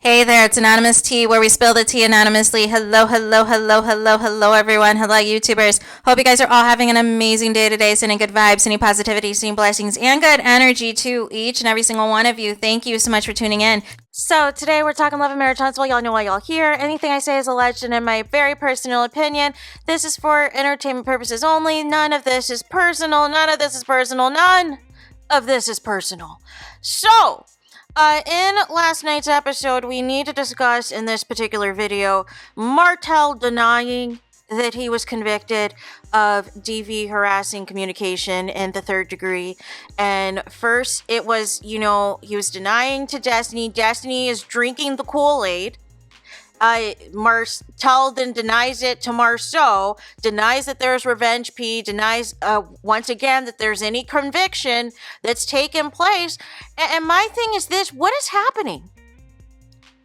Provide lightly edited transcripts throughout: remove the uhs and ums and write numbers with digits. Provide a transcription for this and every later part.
Hey there, it's Anonymous Tea, where we spill the tea anonymously. Hello, hello, hello, hello, hello, everyone. Hello, YouTubers. Hope you guys are all having an amazing day today, sending good vibes, sending positivity, sending blessings, and good energy to each and every single one of you. Thank you so much for tuning in. So today we're talking love and marriage huntsville. Y'all know why y'all here. Anything I say is alleged and in my very personal opinion. This is for entertainment purposes only. None of this is personal. None of this is personal. None of this is personal. So, in last night's episode, we need to discuss in this particular video, Martell denying that he was convicted of DV harassing communication in the 3rd degree. And first, it was, he was denying to Destiny. Destiny is drinking the Kool-Aid. Martell then denies it to MARSAU, denies that there's revenge P, denies once again that there's any conviction that's taken place. And my thing is this: what is happening?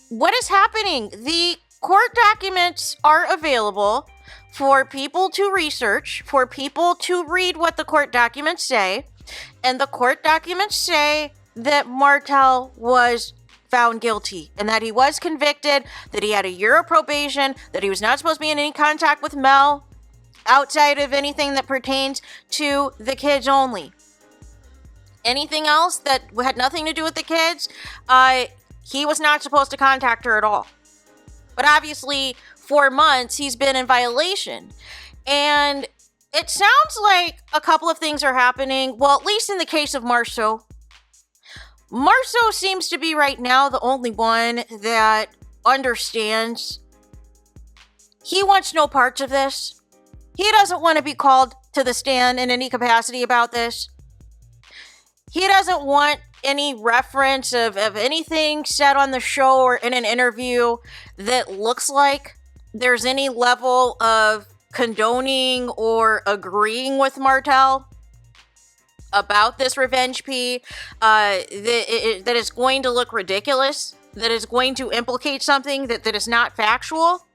What is happening? The court documents are available for people to research, for people to read what the court documents say, and the court documents say that Martell was found guilty and that he was convicted, that he had a year of probation, that he was not supposed to be in any contact with Mel outside of anything that pertains to the kids only. Anything else that had nothing to do with the kids, he was not supposed to contact her at all. But obviously, 4 months, he's been in violation. And it sounds like a couple of things are happening. Well, at least in the case of MARSAU. MARSAU seems to be right now the only one that understands. He wants no parts of this. He doesn't want to be called to the stand in any capacity about this. He doesn't want any reference of anything said on the show or in an interview that looks like there's any level of condoning or agreeing with Martell about this revenge P, that is going to look ridiculous, that is going to implicate something that is not factual.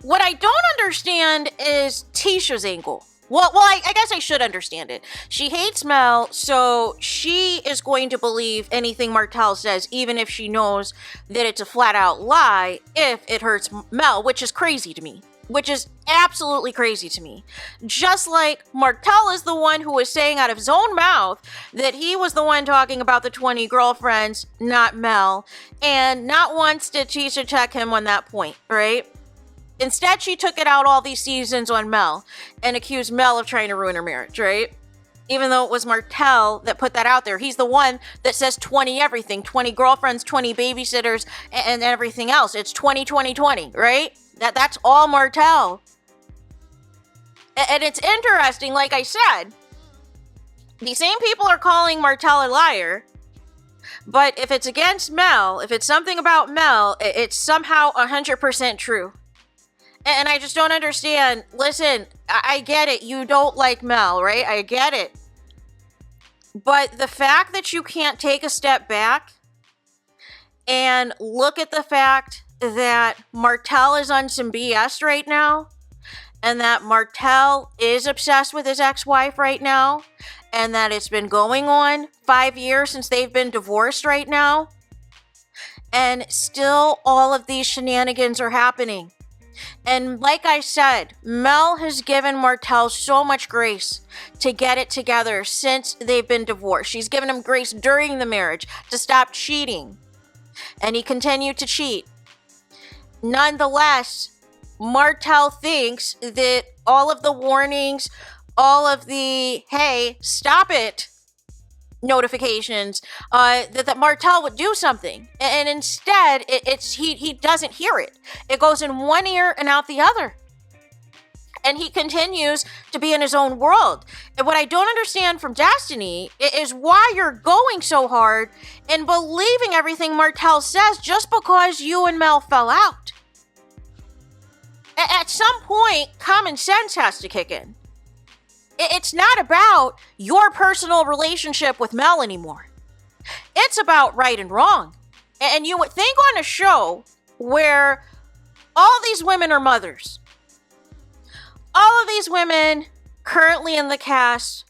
What I don't understand is TISHA's angle. Well, I guess I should understand it. She hates Mel, so she is going to believe anything Martell says, even if she knows that it's a flat-out lie, if it hurts Mel, which is crazy to me. Which is absolutely crazy to me. Just like Martell is the one who was saying out of his own mouth that he was the one talking about the 20 girlfriends, not Mel. And not once did TISHA check him on that point, right? Instead, she took it out all these seasons on Mel and accused Mel of trying to ruin her marriage, right? Even though it was Martell that put that out there. He's the one that says 20 everything, 20 girlfriends, 20 babysitters, and everything else. It's 20, 20, 20, right? That's all Martell. And it's interesting, like I said, the same people are calling Martell a liar, but if it's against Mel, if it's something about Mel, it's somehow 100% true. And I just don't understand. Listen, I get it. You don't like Mel, right? I get it. But the fact that you can't take a step back and look at the fact that Martell is on some BS right now, and that Martell is obsessed with his ex-wife right now, and that it's been going on 5 years since they've been divorced right now, and still all of these shenanigans are happening. And like I said, Mel has given Martell so much grace to get it together since they've been divorced. She's given him grace during the marriage to stop cheating, and he continued to cheat. Nonetheless, Martell thinks that all of the warnings, all of the, hey, stop it notifications, that Martell would do something. And instead, he doesn't hear it. It goes in one ear and out the other. And he continues to be in his own world. And what I don't understand from Destiny is why you're going so hard and believing everything Martell says just because you and Mel fell out. At some point, common sense has to kick in. It's not about your personal relationship with Mel anymore. It's about right and wrong. And you would think on a show where all these women are mothers, all of these women currently in the cast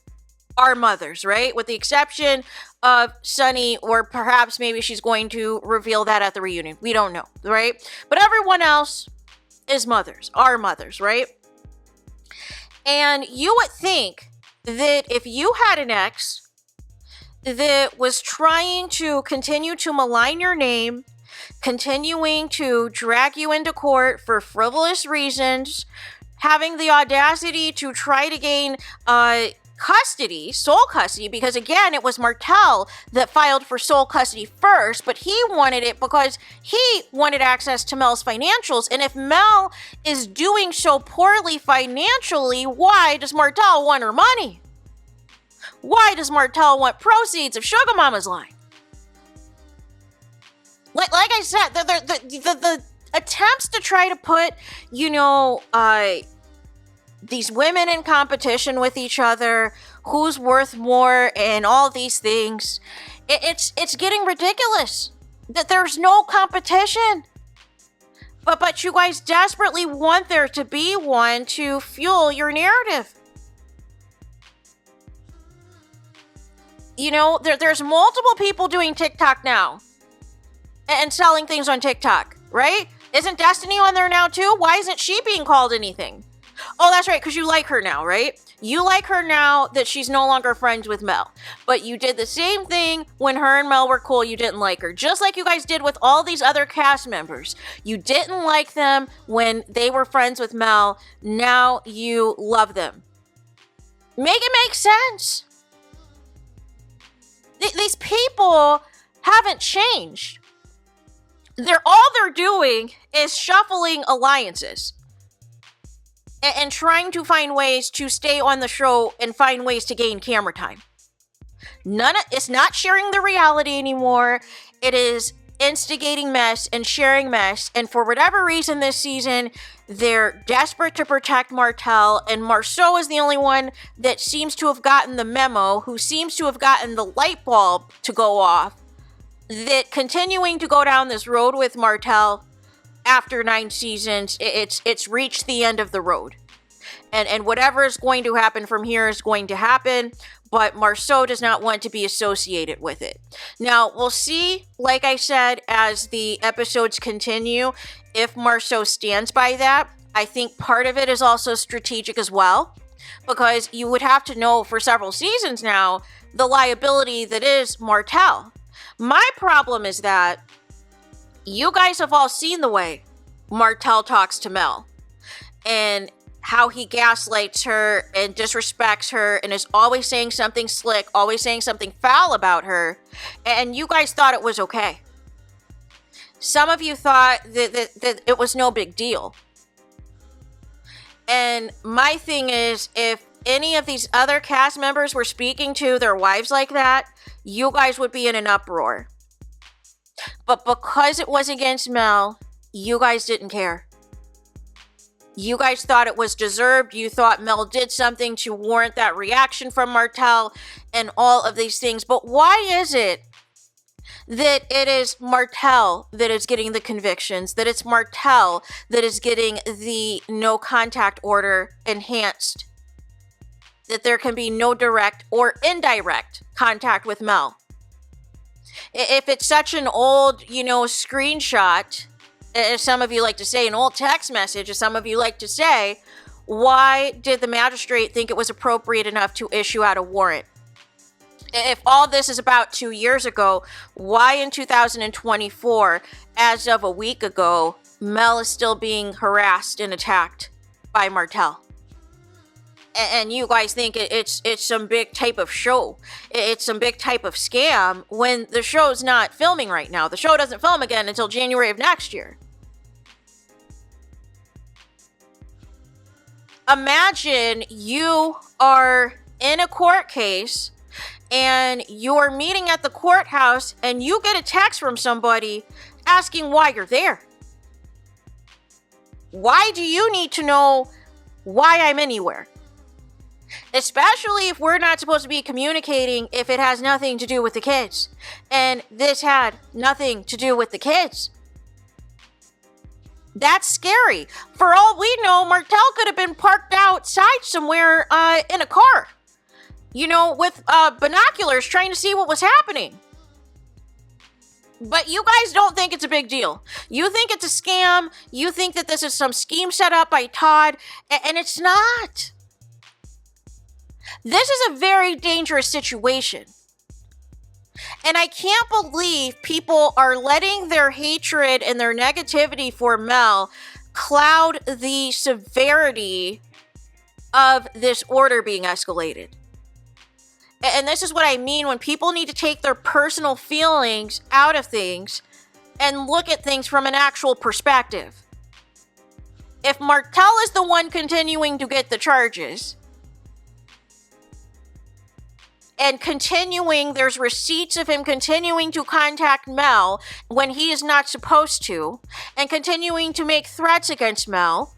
are mothers, right? With the exception of Sunny, or perhaps maybe she's going to reveal that at the reunion. We don't know, right? But everyone else is mothers, are mothers, right? And you would think that if you had an ex that was trying to continue to malign your name, continuing to drag you into court for frivolous reasons, having the audacity to try to gain custody, sole custody, because again, it was Martell that filed for sole custody first, but he wanted it because he wanted access to Mel's financials. And if Mel is doing so poorly financially, why does Martell want her money? Why does Martell want proceeds of Sugar Mama's line? Like I said, the attempts to try to put, these women in competition with each other, who's worth more, and all these things, it's getting ridiculous. That there's no competition. But you guys desperately want there to be one to fuel your narrative. There's multiple people doing TikTok now and selling things on TikTok, right? Isn't Destiny on there now too? Why isn't she being called anything? Oh, that's right, because you like her now, right? You like her now that she's no longer friends with Mel. But you did the same thing when her and Mel were cool. You didn't like her. Just like you guys did with all these other cast members. You didn't like them when they were friends with Mel. Now you love them. Make it make sense. These people haven't changed. All they're doing is shuffling alliances and trying to find ways to stay on the show and find ways to gain camera time. It's not sharing the reality anymore. It is instigating mess and sharing mess. And for whatever reason this season, they're desperate to protect Martell, and MARSAU is the only one that seems to have gotten the memo, who seems to have gotten the light bulb to go off, that continuing to go down this road with Martell after 9 seasons, it's reached the end of the road. And whatever is going to happen from here is going to happen, but MARSAU does not want to be associated with it. Now, we'll see, like I said, as the episodes continue, if MARSAU stands by that. I think part of it is also strategic as well, because you would have to know for several seasons now the liability that is Martell. My problem is that you guys have all seen the way Martell talks to Mel and how he gaslights her and disrespects her and is always saying something slick, always saying something foul about her, and you guys thought it was okay. Some of you thought that it was no big deal. And my thing is, if any of these other cast members were speaking to their wives like that, you guys would be in an uproar. But because it was against Mel, you guys didn't care. You guys thought it was deserved. You thought Mel did something to warrant that reaction from Martell and all of these things. But why is it that it is Martell that is getting the convictions, that it's Martell that is getting the no contact order enhanced, that there can be no direct or indirect contact with Mel? If it's such an old, screenshot, as some of you like to say, an old text message, as some of you like to say, why did the magistrate think it was appropriate enough to issue out a warrant? If all this is about 2 years ago, why in 2024, as of a week ago, Mel is still being harassed and attacked by Martell? And you guys think it's some big type of show. It's some big type of scam when the show's not filming right now. The show doesn't film again until January of next year. Imagine you are in a court case and you're meeting at the courthouse and you get a text from somebody asking why you're there. Why do you need to know why I'm anywhere? Especially if we're not supposed to be communicating if it has nothing to do with the kids. And this had nothing to do with the kids. That's scary. For all we know, Martell could have been parked outside somewhere in a car. with binoculars trying to see what was happening. But you guys don't think it's a big deal. You think it's a scam. You think that this is some scheme set up by Todd, and it's not. This is a very dangerous situation. And I can't believe people are letting their hatred and their negativity for Mel cloud the severity of this order being escalated. And this is what I mean when people need to take their personal feelings out of things and look at things from an actual perspective. If Martell is the one continuing to get the charges, and there's receipts of him continuing to contact Mel when he is not supposed to, and continuing to make threats against Mel,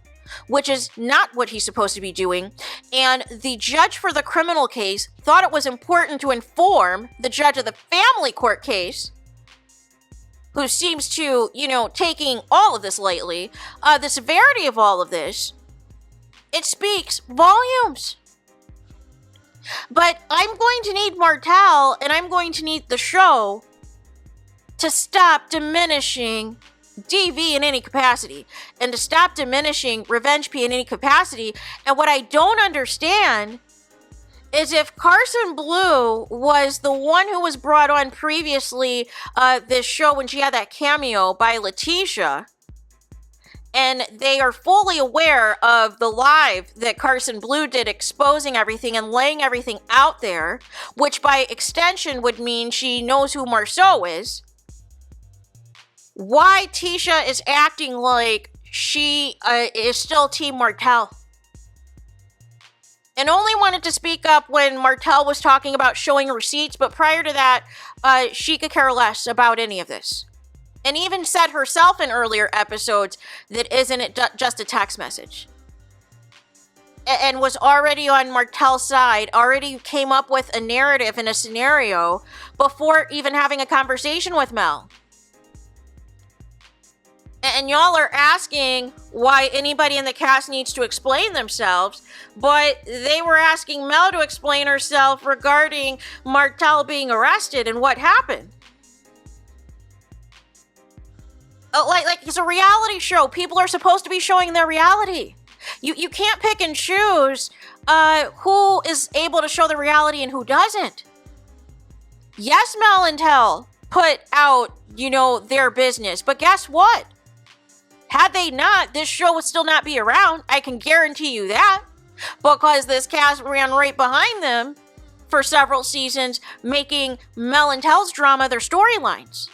which is not what he's supposed to be doing, and the judge for the criminal case thought it was important to inform the judge of the family court case, who seems to, taking all of this lightly, the severity of all of this, it speaks volumes. But I'm going to need Martell, and I'm going to need the show to stop diminishing DV in any capacity, and to stop diminishing Revenge P in any capacity. And what I don't understand is if Carson Blue was the one who was brought on previously this show when she had that cameo by TISHA, and they are fully aware of the live that Carson Blue did exposing everything and laying everything out there, which by extension would mean she knows who MARSAU is, why TISHA is acting like she is still Team Martell. And only wanted to speak up when Martell was talking about showing receipts, but prior to that, she could care less about any of this. And even said herself in earlier episodes that isn't it just a text message. And was already on Martell's side, already came up with a narrative and a scenario before even having a conversation with Mel. And y'all are asking why anybody in the cast needs to explain themselves, but they were asking Mel to explain herself regarding Martell being arrested and what happened. Like it's a reality show. People are supposed to be showing their reality. You can't pick and choose who is able to show the reality and who doesn't. Yes, Mel and Tell put out, their business, but guess what? Had they not, this show would still not be around. I can guarantee you that. Because this cast ran right behind them for several seasons, making Mel and Tell's drama their storylines.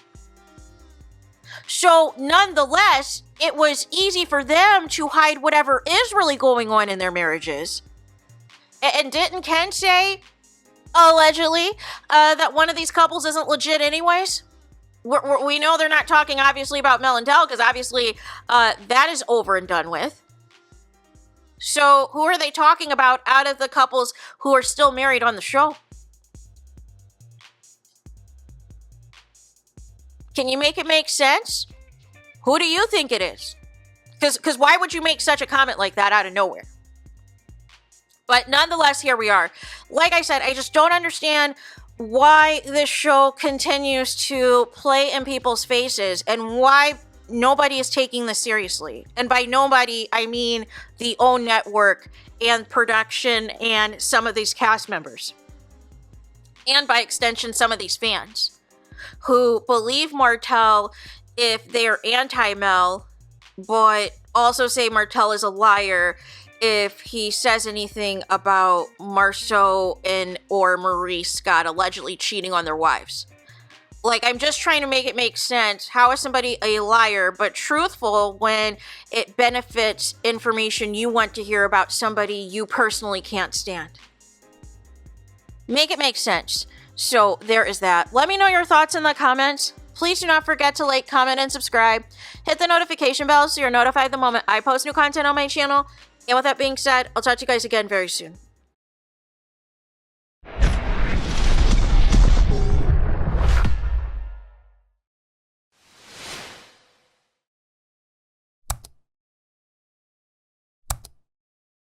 So, nonetheless, it was easy for them to hide whatever is really going on in their marriages. And didn't Ken say, allegedly, that one of these couples isn't legit anyways? We know they're not talking, obviously, about Mel and Tell, because obviously that is over and done with. So who are they talking about out of the couples who are still married on the show? Can you make it make sense? Who do you think it is? Because why would you make such a comment like that out of nowhere? But nonetheless, here we are. Like I said, I just don't understand why this show continues to play in people's faces and why nobody is taking this seriously. And by nobody, I mean the OWN network and production and some of these cast members. And by extension, some of these fans who believe Martell if they're anti-Mel, but also say Martell is a liar if he says anything about MARSAU and or Maurice Scott allegedly cheating on their wives. Like, I'm just trying to make it make sense. How is somebody a liar but truthful when it benefits information you want to hear about somebody you personally can't stand? Make it make sense. So there is that. Let me know your thoughts in the comments. Please do not forget to like, comment, and subscribe. Hit the notification bell so you're notified the moment I post new content on my channel. And with that being said, I'll talk to you guys again very soon.